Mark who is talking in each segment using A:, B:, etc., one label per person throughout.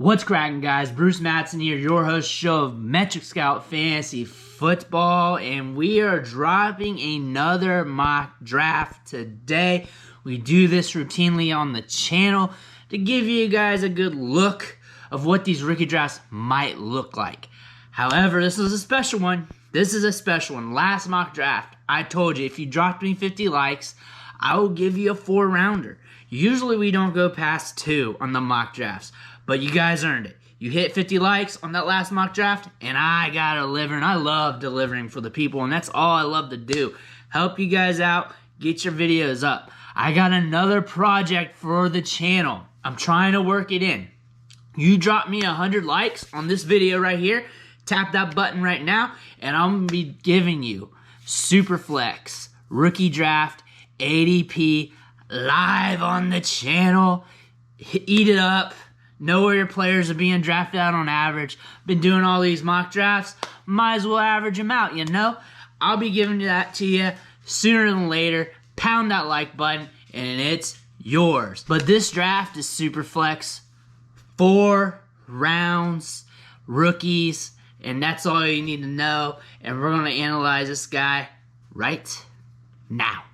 A: What's cracking, guys? Bruce Mattson here, your host show of Metric Scout Fantasy Football, and we are dropping another mock draft today. We do this routinely on the channel to give you guys a good look of what these rookie drafts might look like. However, this is a special one. Last mock draft, I told you, if you dropped me 50 likes, I will give you a 4-rounder. Usually we don't go past 2 on the mock drafts, but you guys earned it. You hit 50 likes on that last mock draft, and I got to deliver, and I love delivering for the people, and that's all I love to do. Help you guys out, get your videos up. I got another project for the channel. I'm trying to work it in. You drop me 100 likes on this video right here, tap that button right now, and I'm going to be giving you Superflex, rookie draft, ADP, live on the channel. Eat it up. Know where your players are being drafted out on average. Been doing all these mock drafts. Might as well average them out, you know? I'll be giving that to you sooner than later. Pound that like button, and it's yours. But this draft is Superflex. 4 rounds, rookies, and that's all you need to know. And we're going to analyze this guy right now.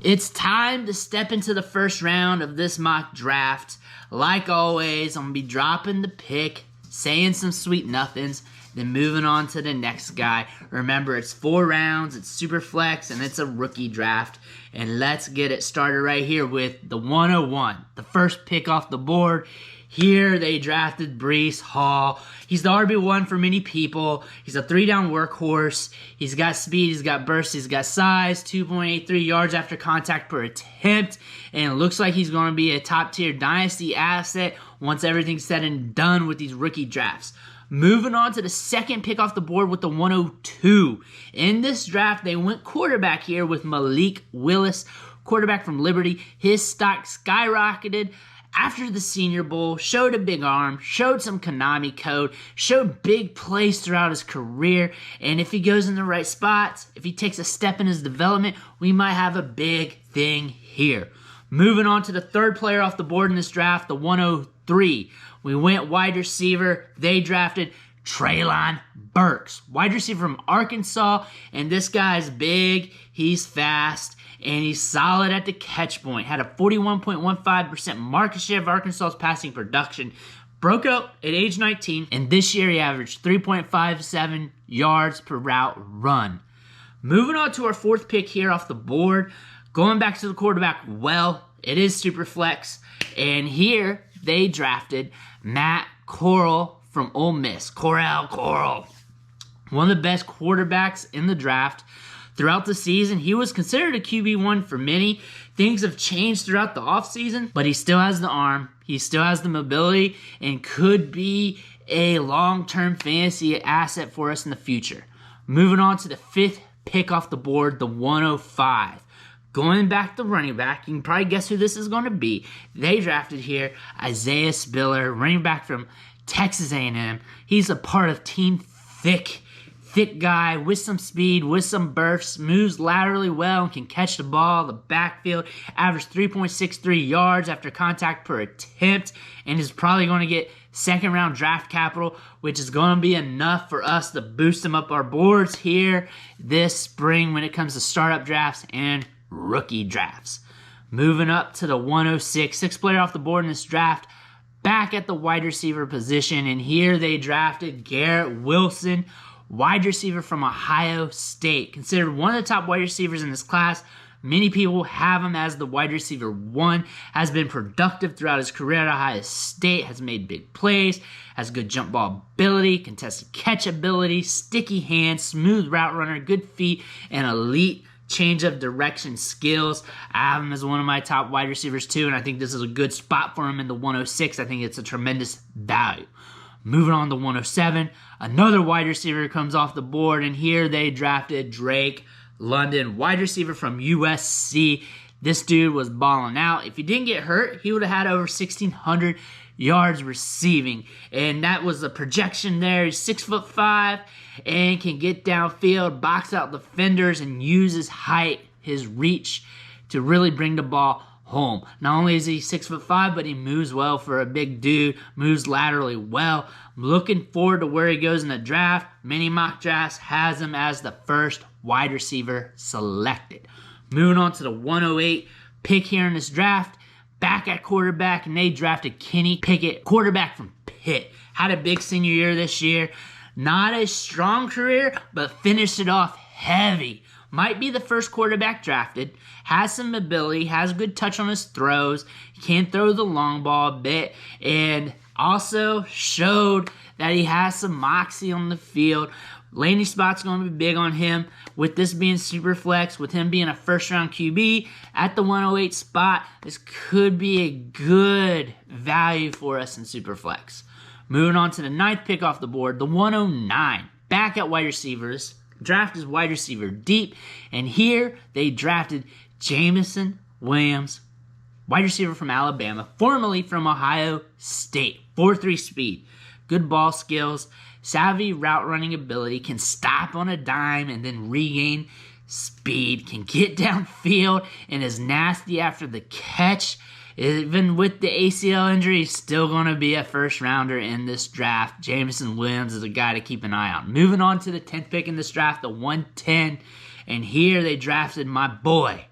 A: It's time to step into the first round of this mock draft. Like always, I'm going to be dropping the pick, saying some sweet nothings, then moving on to the next guy. Remember, it's 4 rounds, it's Superflex, and it's a rookie draft. And let's get it started right here with the 101, the first pick off the board. Here they drafted Breece Hall. He's the RB1 for many people. He's a 3-down workhorse. He's got speed, he's got burst, he's got size, 2.83 yards after contact per attempt. And it looks like he's going to be a top-tier Dynasty asset once everything's said and done with these rookie drafts. Moving on to the second pick off the board with the 102. In this draft, they went quarterback here with Malik Willis, quarterback from Liberty. His stock skyrocketed after the Senior Bowl, showed a big arm, showed some Konami code, showed big plays throughout his career, and if he goes in the right spots, if he takes a step in his development, we might have a big thing here. Moving on to the third player off the board in this draft, the 103. We went wide receiver. They drafted Treylon Burks, wide receiver from Arkansas, and this guy's big, he's fast, and he's solid at the catch point. Had a 41.15% market share of Arkansas's passing production. Broke out at age 19, and this year he averaged 3.57 yards per route run. Moving on to our fourth pick here off the board. Going back to the quarterback, well, it is Superflex, and here they drafted Matt Corral from Ole Miss. Corral. One of the best quarterbacks in the draft. Throughout the season, he was considered a QB1 for many. Things have changed throughout the offseason, but he still has the arm, he still has the mobility, and could be a long-term fantasy asset for us in the future. Moving on to the fifth pick off the board, the 105. Going back to running back, you can probably guess who this is going to be. They drafted here Isaiah Spiller, running back from Texas A&M. He's a part of Team Thick guy with some speed, with some bursts, moves laterally well, and can catch the ball in the backfield. Averaged 3.63 yards after contact per attempt, and is probably going to get second-round draft capital, which is going to be enough for us to boost him up our boards here this spring when it comes to startup drafts and rookie drafts. Moving up to the 106, sixth player off the board in this draft, back at the wide receiver position, and here they drafted Garrett Wilson, wide receiver from Ohio State. Considered one of the top wide receivers in this class. Many people have him as the wide receiver 1. Has been productive throughout his career at Ohio State. Has made big plays. Has good jump ball ability, contested catch ability, sticky hands, smooth route runner, good feet, and elite change of direction skills. I have him as one of my top wide receivers too, and I think this is a good spot for him in the 106. I think it's a tremendous value. Moving on to 107, another wide receiver comes off the board, and here they drafted Drake London, wide receiver from USC. This dude was balling out. If he didn't get hurt, he would have had over 1,600 yards receiving, and that was the projection there. He's 6'5" and can get downfield, box out defenders, and use his height, his reach to really bring the ball home. Not only is he 6'5", but he moves well for a big dude, moves laterally well. I'm looking forward to where he goes in the draft. Many mock drafts has him as the first wide receiver selected. Moving on to the 108 pick here in this draft. Back at quarterback, and they drafted Kenny Pickett, quarterback from Pitt. Had a big senior year this year. Not a strong career, but finished it off heavy. Might be the first quarterback drafted. Has some ability, has good touch on his throws. Can throw the long ball a bit, and also showed that he has some moxie on the field. Landing spot's going to be big on him. With this being Superflex, with him being a first-round QB at the 108 spot, this could be a good value for us in Superflex. Moving on to the 9th pick off the board, the 109. Back at wide receivers. Draft is wide receiver deep, and here they drafted Jameson Williams, wide receiver from Alabama, formerly from Ohio State. 4.3 speed, good ball skills, savvy route running ability, can stop on a dime and then regain speed, can get downfield, and is nasty after the catch. Even with the ACL injury, he's still going to be a first rounder in this draft. Jameson Williams is a guy to keep an eye on. Moving on to the 10th pick in this draft, the 110. And here they drafted my boy,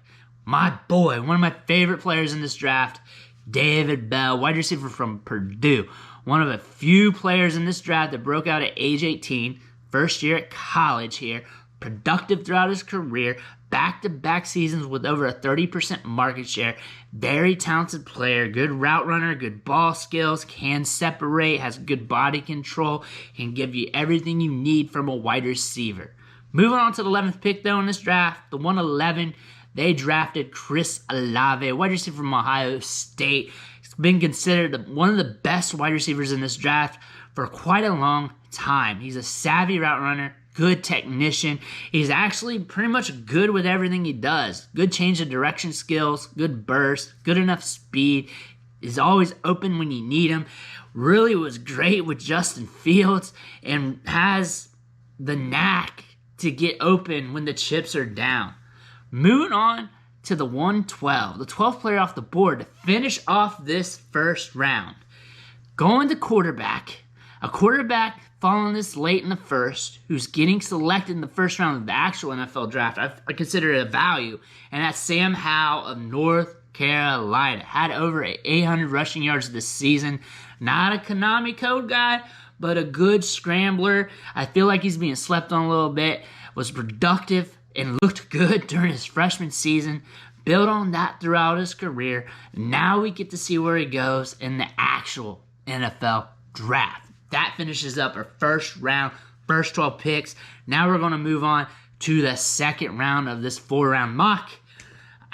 A: one of my favorite players in this draft, David Bell, wide receiver from Purdue. One of a few players in this draft that broke out at age 18, first year at college here, productive throughout his career, back-to-back seasons with over a 30% market share, very talented player, good route runner, good ball skills, can separate, has good body control, can give you everything you need from a wide receiver. Moving on to the 11th pick, though, in this draft, the 111, they drafted Chris Olave, wide receiver from Ohio State. He's been considered one of the best wide receivers in this draft for quite a long time. He's a savvy route runner, good technician. He's actually pretty much good with everything he does. Good change of direction skills, good burst, good enough speed. Is always open when you need him. Really was great with Justin Fields and has the knack to get open when the chips are down. Moving on to the 112, the 12th player off the board to finish off this first round. Going to quarterback, a quarterback falling this late in the first, who's getting selected in the first round of the actual NFL draft. I consider it a value, and that's Sam Howell of North Carolina. Had over 800 rushing yards this season. Not a Konami code guy, but a good scrambler. I feel like he's being slept on a little bit. Was productive and looked good during his freshman season. Built on that throughout his career. Now we get to see where he goes in the actual NFL draft. That finishes up our first round, first 12 picks. Now we're going to move on to the second round of this 4-round mock.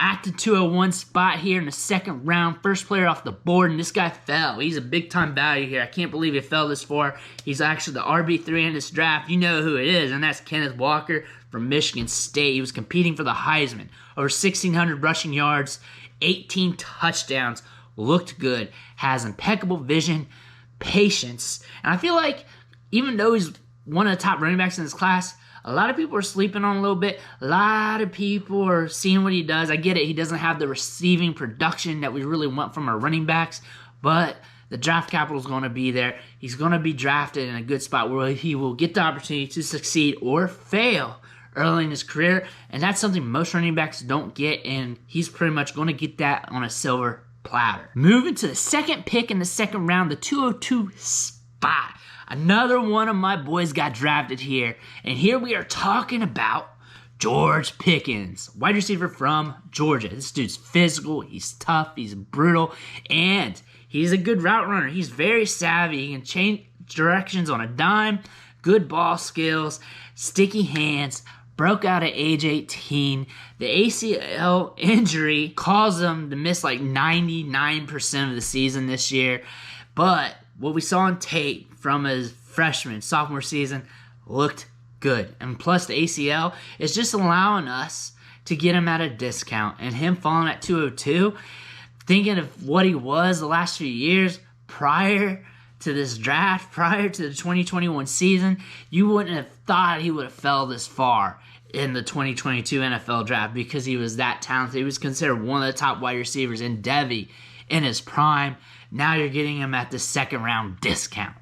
A: At the 201 spot here in the second round, first player off the board, and this guy fell. He's a big-time value here. I can't believe he fell this far. He's actually the RB3 in this draft. You know who it is, and that's Kenneth Walker from Michigan State. He was competing for the Heisman. Over 1,600 rushing yards, 18 touchdowns. Looked good. Has impeccable vision, patience. And I feel like even though he's one of the top running backs in this class, a lot of people are sleeping on him a little bit. A lot of people are seeing what he does. I get it. He doesn't have the receiving production that we really want from our running backs, but the draft capital is going to be there. He's going to be drafted in a good spot where he will get the opportunity to succeed or fail early in his career, and that's something most running backs don't get, and he's pretty much going to get that on a silver platter. Moving to the second pick in the second round, the 202 spot. Another one of my boys got drafted here, and here we are talking about George Pickens, wide receiver from Georgia. This dude's physical, he's tough, he's brutal, and he's a good route runner. He's very savvy. He can change directions on a dime, good ball skills, sticky hands, broke out at age 18. The ACL injury caused him to miss like 99% of the season this year, but what we saw on tape from his freshman, sophomore season looked good. And plus the ACL is just allowing us to get him at a discount. And him falling at 202, thinking of what he was the last few years prior to this draft, prior to the 2021 season, you wouldn't have thought he would have fell this far. in the 2022 NFL draft because he was that talented. He was considered one of the top wide receivers in Devy in his prime. Now you're getting him at the second round discount.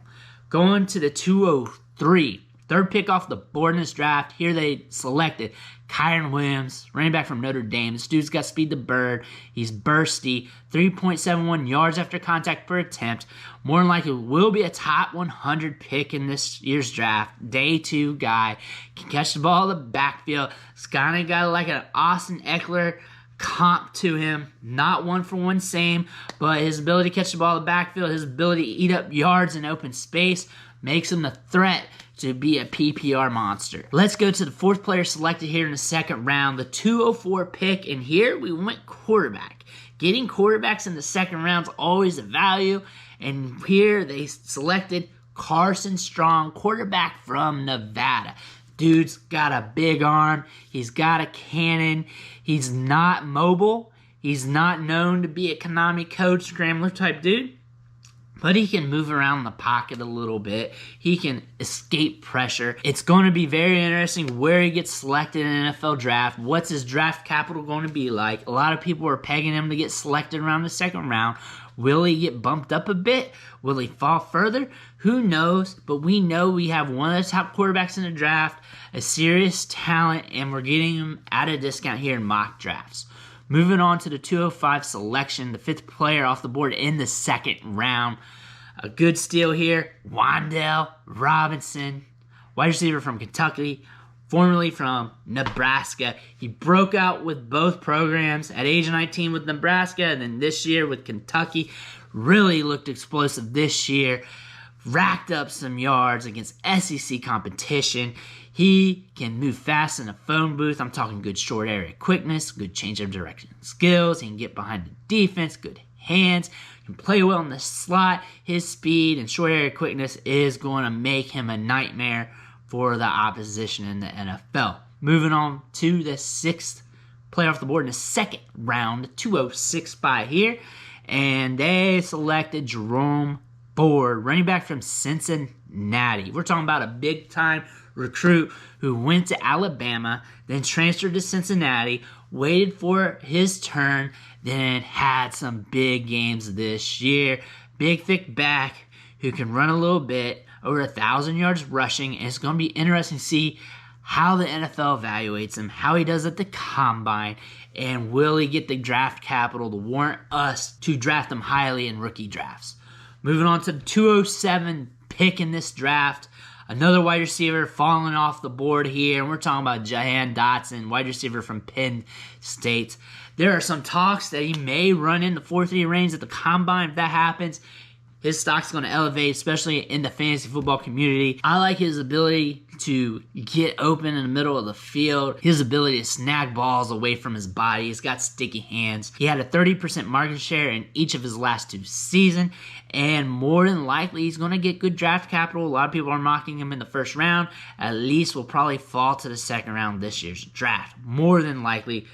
A: Going to the 203, third pick off the board in this draft. Here they selected Kyren Williams, running back from Notre Dame. This dude's got speed to bird. He's bursty. 3.71 yards after contact per attempt. More than likely will be a top 100 pick in this year's draft. Day 2 guy. Can catch the ball in the backfield. It's kind of got like an Austin Eckler comp to him. Not one for one same, but his ability to catch the ball in the backfield, his ability to eat up yards in open space makes him the threat to be a PPR monster. Let's go to the fourth player selected here in the second round, the 204 pick, and here we went quarterback. Getting quarterbacks in the second round is always a value, and here they selected Carson Strong, quarterback from Nevada. Dude's got a big arm. He's got a cannon. He's not mobile. He's not known to be a Konami code scrambler type dude. But he can move around the pocket a little bit. He can escape pressure. It's going to be very interesting where he gets selected in an NFL draft. What's his draft capital going to be like? A lot of people are pegging him to get selected around the second round. Will he get bumped up a bit? Will he fall further? Who knows? But we know we have one of the top quarterbacks in the draft, a serious talent, and we're getting him at a discount here in mock drafts. Moving on to the 205 selection, the fifth player off the board in the second round. A good steal here, Wan'Dale Robinson, wide receiver from Kentucky, formerly from Nebraska. He broke out with both programs at age 19 with Nebraska, and then this year with Kentucky. Really looked explosive this year. Racked up some yards against SEC competition. He can move fast in a phone booth. I'm talking good short area quickness, good change of direction skills. He can get behind the defense, good hands, can play well in the slot. His speed and short area quickness is going to make him a nightmare for the opposition in the NFL. Moving on to the sixth player off the board in the second round, 206 spot here. And they selected Jerome Ford, running back from Cincinnati. We're talking about a big-time recruit who went to Alabama, then transferred to Cincinnati, waited for his turn, then had some big games this year. Big, thick back who can run a little bit, over 1,000 yards rushing, and it's going to be interesting to see how the NFL evaluates him, how he does at the combine, and will he get the draft capital to warrant us to draft him highly in rookie drafts. Moving on to the 207 pick in this draft. Another wide receiver falling off the board here. And we're talking about Jahan Dotson, wide receiver from Penn State. There are some talks that he may run in the 4.3 range at the combine. If that happens, his stock's going to elevate, especially in the fantasy football community. I like his ability to get open in the middle of the field, his ability to snag balls away from his body. He's got sticky hands. He had a 30% market share in each of his last 2 seasons, and more than likely he's going to get good draft capital. A lot of people are mocking him in the first round. At least will probably fall to the second round this year's draft. More than likely.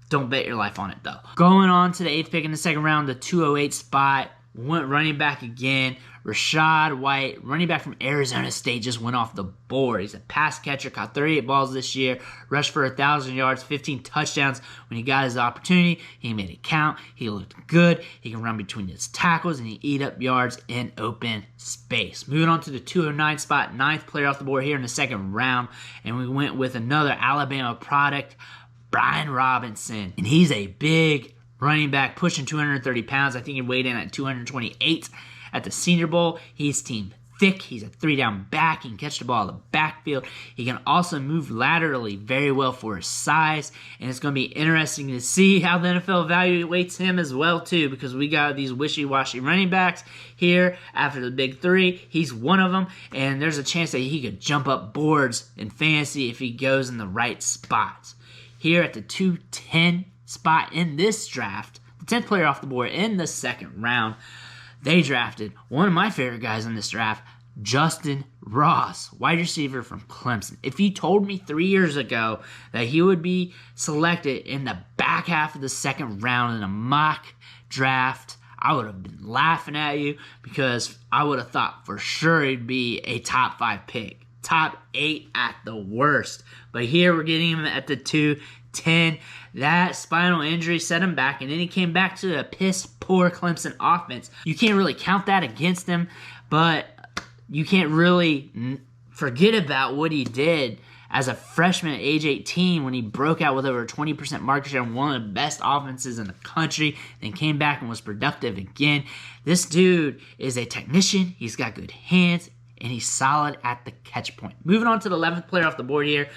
A: Don't bet your life on it, though. Going on to the 8th pick in the second round, the 208 spot. Went running back again. Rashad White, running back from Arizona State, just went off the board. He's a pass catcher, caught 38 balls this year, rushed for 1,000 yards, 15 touchdowns. When he got his opportunity, he made it count. He looked good. He can run between his tackles, and he eat up yards in open space. Moving on to the 209 spot, 9th player off the board here in the second round, and we went with another Alabama product, Brian Robinson. And he's a big running back, pushing 230 pounds. I think he weighed in at 228 at the Senior Bowl. He's team thick. He's a 3-down back. He can catch the ball in the backfield. He can also move laterally very well for his size. And it's going to be interesting to see how the NFL evaluates him as well, too, because we got these wishy-washy running backs here after the big 3. He's one of them, and there's a chance that he could jump up boards in fantasy if he goes in the right spots. Here at the 210 spot in this draft, the 10th player off the board in the second round, they drafted one of my favorite guys in this draft, Justin Ross, wide receiver from Clemson. If you told me 3 years ago that he would be selected in the back half of the second round in a mock draft, I would have been laughing at you because I would have thought for sure he'd be a top 5 pick. Top 8 at the worst. But here we're getting him at the 210. That spinal injury set him back, and then he came back to a piss-poor Clemson offense. You can't really count that against him, but you can't really forget about what he did as a freshman at age 18 when he broke out with over 20% market share and one of the best offenses in the country, then came back and was productive again. This dude is a technician. He's got good hands, and he's solid at the catch point. Moving on to the 11th player off the board here.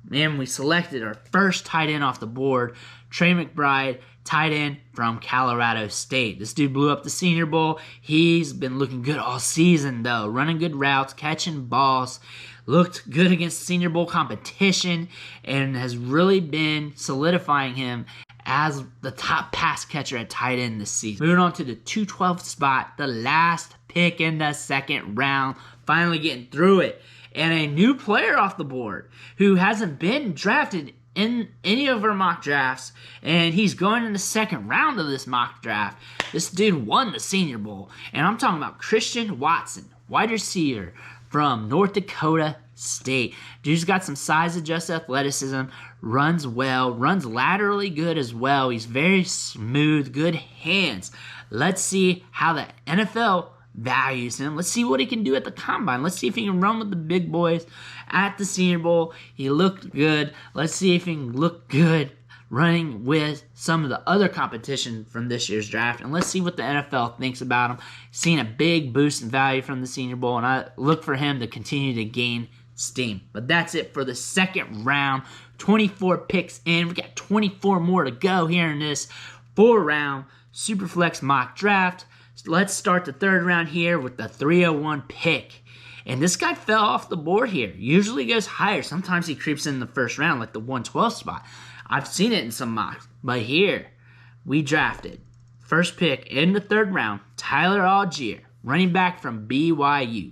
A: Man, we selected our first tight end off the board, Trey McBride, tight end from Colorado State. This dude blew up the Senior Bowl. He's been looking good all season, though. Running good routes, catching balls. Looked good against Senior Bowl competition and has really been solidifying him as the top pass catcher at tight end this season. Moving on to the 212th spot, the last pick in the second round. Finally getting through it. And a new player off the board who hasn't been drafted in any of our mock drafts, and he's going in the second round of this mock draft. This dude won the Senior Bowl, and I'm talking about Christian Watson, wide receiver from North Dakota State. Dude's got some size-adjusted athleticism, runs well, runs laterally good as well. He's very smooth, good hands. Let's see how the NFL values him. Let's see what he can do at the combine. Let's see if he can run with the big boys at the Senior Bowl. He looked good. Let's see if he can look good running with some of the other competition from this year's draft. And let's see what the NFL thinks about him. Seen a big boost in value from the Senior Bowl, and I look for him to continue to gain steam. But that's it for the second round. 24 picks in. We got 24 more to go here in this 4-round Superflex mock draft. Let's start the third round here with the 301 pick. And this guy fell off the board here. Usually goes higher. Sometimes he creeps in the first round, like the 112 spot. I've seen it in some mocks. But here, we drafted, first pick in the third round, Tyler Algier, running back from BYU.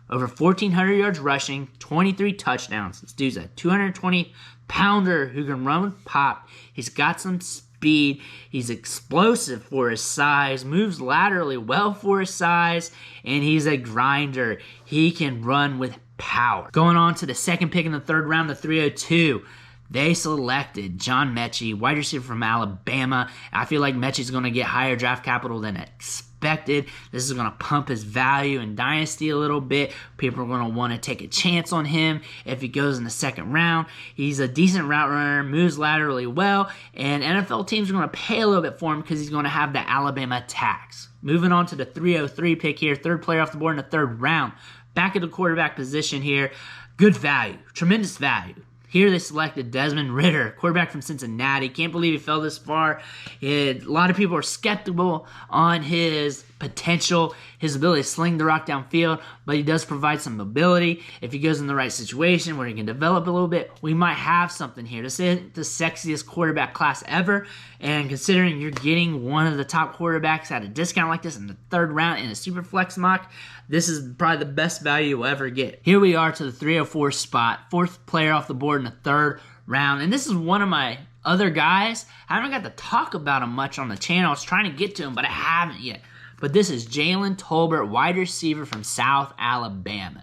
A: Over 1,400 yards rushing, 23 touchdowns. This dude's a 220-pounder who can run with pop. He's got some speed. He's explosive for his size, moves laterally well for his size, and he's a grinder. He can run with power. Going on to the second pick in the third round, the 302. They selected John Mechie, wide receiver from Alabama. I feel like Mechie's going to get higher draft capital than expected. This is going to pump his value in Dynasty a little bit. People are going to want to take a chance on him if he goes in the second round. He's a decent route runner, moves laterally well, and NFL teams are going to pay a little bit for him because he's going to have the Alabama tax. Moving on to the 303 pick here, third player off the board in the third round. Back at the quarterback position here. Good value, tremendous value. Here they selected Desmond Ridder, quarterback from Cincinnati. Can't believe he fell this far. A lot of people are skeptical on his potential, his ability to sling the rock downfield, but he does provide some mobility. If he goes in the right situation where he can develop a little bit, we might have something here. This isn't the sexiest quarterback class ever, and considering you're getting one of the top quarterbacks at a discount like this in the third round in a Superflex mock, this is probably the best value you'll ever get. Here we are to the 304 spot, fourth player off the board in the third round, and this is one of my other guys. I haven't got to talk about him much on the channel. I was trying to get to him, but I haven't yet. But this is Jalen Tolbert, wide receiver from South Alabama.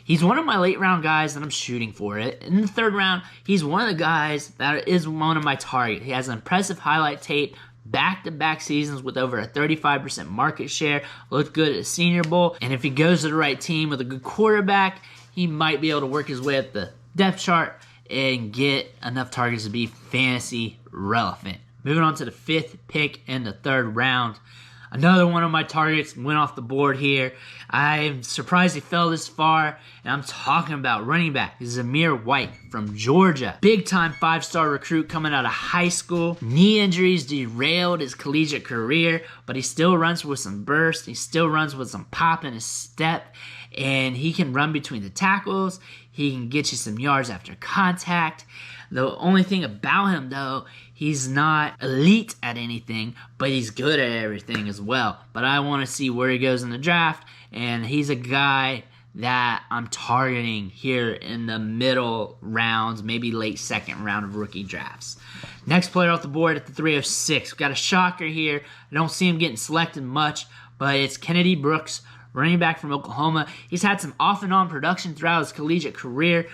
A: He's one of my late round guys that I'm shooting for it. In the third round, he's one of the guys that is one of my targets. He has an impressive highlight tape, back-to-back seasons with over a 35% market share, looked good at the Senior Bowl, and if he goes to the right team with a good quarterback, he might be able to work his way up the depth chart and get enough targets to be fantasy relevant. Moving on to the fifth pick in the third round. Another one of my targets went off the board here. I'm surprised he fell this far, and I'm talking about running back Zamir White from Georgia. Big-time five-star recruit coming out of high school. Knee injuries derailed his collegiate career, but he still runs with some burst. He still runs with some pop in his step, and he can run between the tackles. He can get you some yards after contact. The only thing about him, though, he's not elite at anything, but he's good at everything as well. But I want to see where he goes in the draft, and he's a guy that I'm targeting here in the middle rounds, maybe late second round of rookie drafts. Next player off the board at the 306. We've got a shocker here. I don't see him getting selected much, but it's Kennedy Brooks, running back from Oklahoma. He's had some off and on production throughout his collegiate career.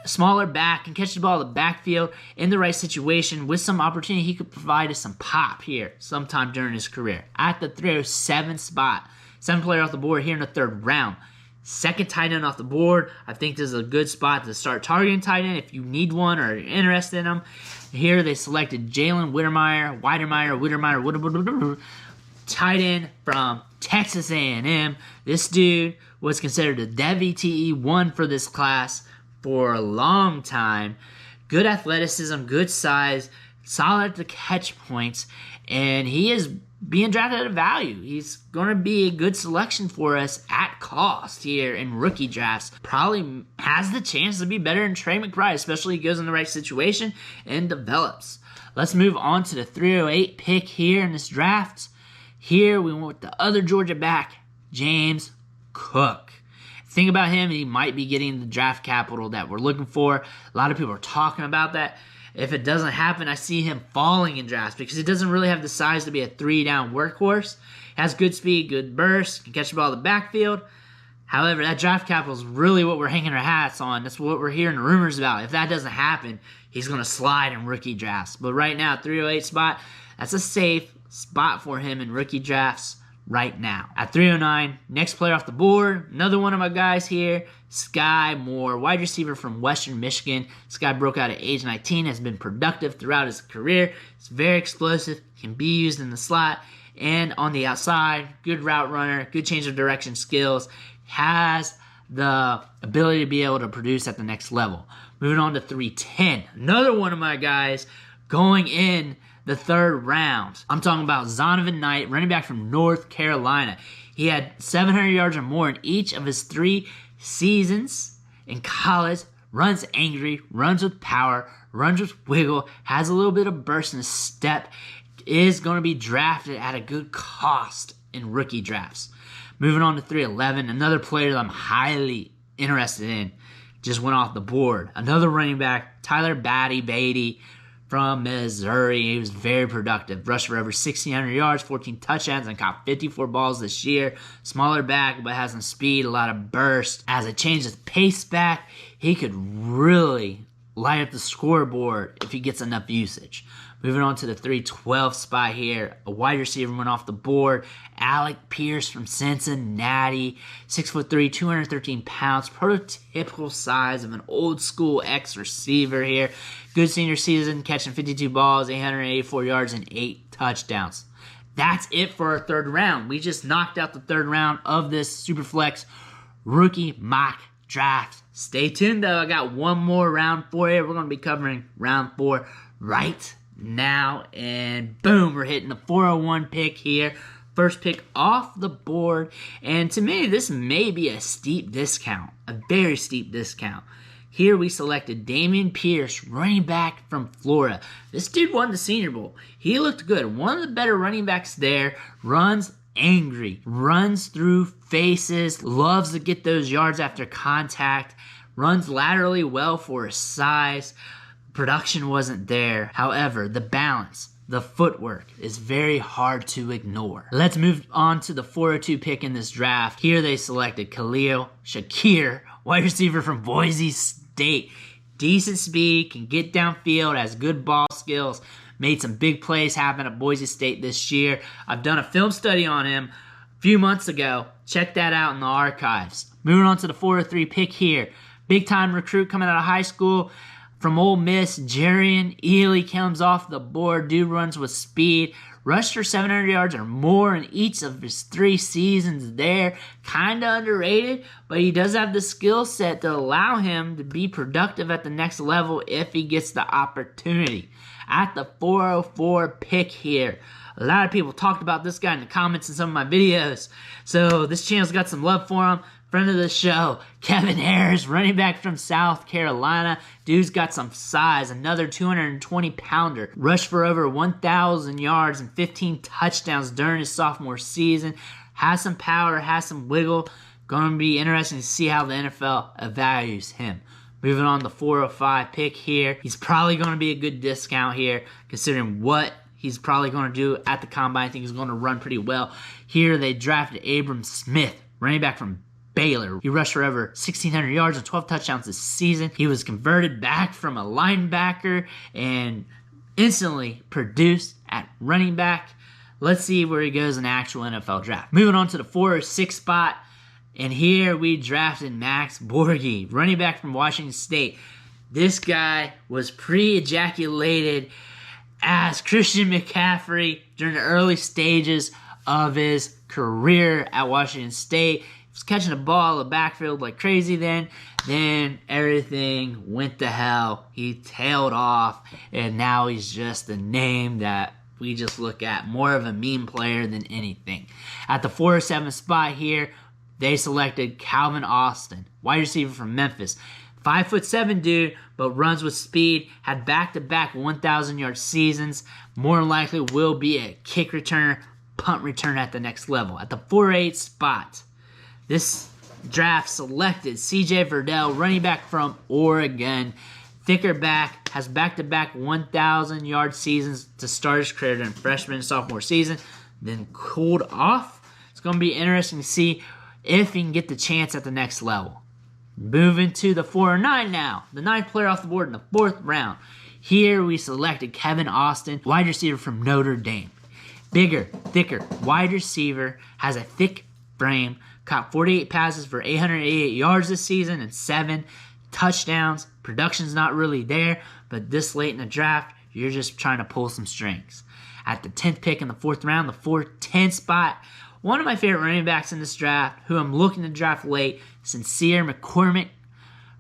A: Smaller back, can catch the ball in the backfield in the right situation. With some opportunity, he could provide us some pop here sometime during his career. At the 307 spot, 7th player off the board here in the 3rd round. 2nd tight end off the board. I think this is a good spot to start targeting tight end if you need one or are interested in them. Here they selected Jalen Whittemire, tight end from Texas A&M. This dude was considered a DVTE 1 for this class for a long time. Good athleticism, good size, solid to catch points, and he is being drafted at a value. He's going to be a good selection for us at cost here in rookie drafts. Probably has the chance to be better than Trey McBride, especially if he goes in the right situation and develops. Let's move on to the 308 pick here in this draft. Here we went with the other Georgia back, James Cook. Think about him, he might be getting the draft capital that we're looking for. A lot of people are talking about that. If it doesn't happen, I see him falling in drafts because he doesn't really have the size to be a 3-down workhorse. Has good speed, good burst, can catch the ball in the backfield. However, that draft capital is really what we're hanging our hats on. That's what we're hearing rumors about. If that doesn't happen, he's going to slide in rookie drafts. But right now, 308 spot, that's a safe spot for him in rookie drafts right now. At 309, next player off the board, another one of my guys here, Sky Moore, wide receiver from Western Michigan. This guy broke out at age 19, has been productive throughout his career. He's very explosive, can be used in the slot and on the outside. Good route runner, good change of direction skills, has the ability to be able to produce at the next level. Moving on to 310, another one of my guys going in the 3rd round. I'm talking about Zonovan Knight, running back from North Carolina. He had 700 yards or more in each of his 3 seasons in college. Runs angry, runs with power, runs with wiggle, has a little bit of burst in his step. Is going to be drafted at a good cost in rookie drafts. Moving on to 311, another player that I'm highly interested in just went off the board. Another running back, Tyler Beatty from Missouri. He was very productive. Rushed for over 1,600 yards, 14 touchdowns, and caught 54 balls this year. Smaller back, but has some speed, a lot of burst. As it changes pace back, he could really light up the scoreboard if he gets enough usage. Moving on to the 312 spot here, a wide receiver went off the board. Alec Pierce from Cincinnati, 6'3", 213 pounds, prototypical size of an old school X receiver here. Good senior season, catching 52 balls, 884 yards, and 8 touchdowns. That's it for our 3rd round. We just knocked out the 3rd round of this Superflex rookie mock draft. Stay tuned though, I got one more round for you. We're going to be covering round 4 right now, and boom, we're hitting the 401 pick here. First pick off the board, and to me, this may be a steep discount, a very steep discount. Here we selected Dameon Pierce, running back from Florida. This dude won the Senior Bowl. He looked good. One of the better running backs there. Runs angry, runs through faces, loves to get those yards after contact, runs laterally well for his size. Production wasn't there. However, the balance, the footwork is very hard to ignore. Let's move on to the 402 pick in this draft. Here they selected Khalil Shakir, wide receiver from Boise State. Decent speed, can get downfield, has good ball skills, made some big plays happen at Boise State this year. I've done a film study on him a few months ago. Check that out in the archives. Moving on to the 403 pick here. Big time recruit coming out of high school. From Ole Miss, Jarian Ely comes off the board. Dude runs with speed. Rushed for 700 yards or more in each of his 3 seasons there. Kind of underrated, but he does have the skill set to allow him to be productive at the next level if he gets the opportunity. At the 404 pick here, a lot of people talked about this guy in the comments in some of my videos, so this channel's got some love for him. Friend of the show, Kevin Harris, running back from South Carolina. Dude's got some size, another 220-pounder. Rushed for over 1,000 yards and 15 touchdowns during his sophomore season. Has some power, has some wiggle. Going to be interesting to see how the NFL evaluates him. Moving on to the 405 pick here. He's probably going to be a good discount here, considering what he's probably going to do at the combine. I think he's going to run pretty well. Here they drafted Abram Smith, running back from Baylor. He rushed for over 1,600 yards and 12 touchdowns this season. He was converted back from a linebacker and instantly produced at running back. Let's see where he goes in the actual NFL draft. Moving on to the 4 or 6 spot. And here we drafted Max Borghi, running back from Washington State. This guy was pre-ejaculated as Christian McCaffrey during the early stages of his career at Washington State. He was catching the ball in the backfield like crazy then. Then everything went to hell. He tailed off, and now he's just a name that we just look at. More of a meme player than anything. At the 4 or 7 spot here, they selected Calvin Austin, wide receiver from Memphis. 5'7" dude, but runs with speed, had back-to-back 1,000-yard seasons. More than likely will be a kick returner, punt returner at the next level. At the 4-8 spot, this draft selected C.J. Verdell, running back from Oregon. Thicker back, has back-to-back 1,000-yard seasons to start his career during freshman and sophomore season, then cooled off. It's going to be interesting to see if he can get the chance at the next level. Moving to the 4 or 9 now. The 9th player off the board in the 4th round. Here we selected Kevin Austin, wide receiver from Notre Dame. Bigger, thicker, wide receiver, has a thick frame, caught 48 passes for 888 yards this season and 7 touchdowns. Production's not really there, but this late in the draft, you're just trying to pull some strings. At the 10th pick in the 4th round, the 4-10 spot, one of my favorite running backs in this draft, who I'm looking to draft late, Sincere McCormick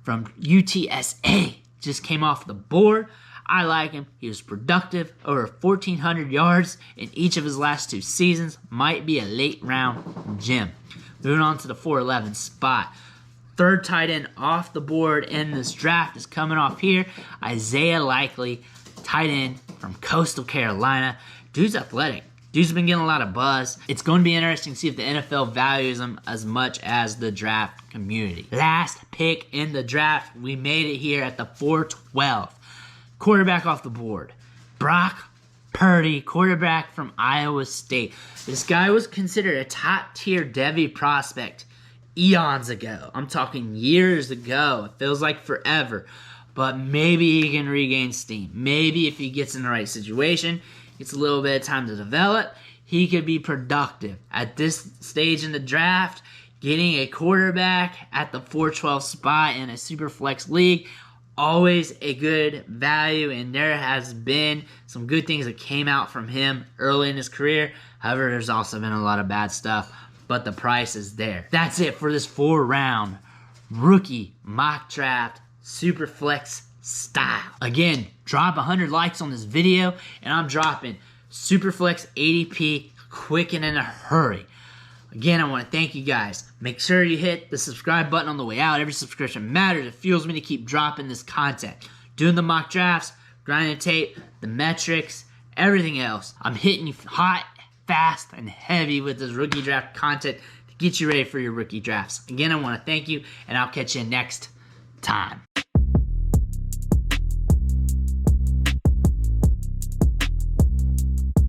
A: from UTSA, just came off the board. I like him. He was productive, over 1,400 yards in each of his last 2 seasons. Might be a late round gem. Moving on to the 4-11 spot. 3rd tight end off the board in this draft is coming off here. Isaiah Likely, tight end from Coastal Carolina. Dude's athletic. Dude's been getting a lot of buzz. It's going to be interesting to see if the NFL values him as much as the draft community. Last pick in the draft, we made it here at the 4-12. Quarterback off the board. Brock Purdy, quarterback from Iowa State. This guy was considered a top-tier Devy prospect eons ago. I'm talking years ago. It feels like forever. But maybe he can regain steam. Maybe if he gets in the right situation, it's a little bit of time to develop, he could be productive. At this stage in the draft, getting a quarterback at the 4-12 spot in a Superflex league, always a good value, and there has been some good things that came out from him early in his career. However, there's also been a lot of bad stuff, but the price is there. That's it for this 4-round rookie mock draft Superflex style. Again, drop 100 likes on this video, and I'm dropping Superflex ADP quick and in a hurry. Again, I want to thank you guys. Make sure you hit the subscribe button on the way out. Every subscription matters. It fuels me to keep dropping this content. Doing the mock drafts, grinding tape, the metrics, everything else. I'm hitting you hot, fast, and heavy with this rookie draft content to get you ready for your rookie drafts. Again, I want to thank you, and I'll catch you next time.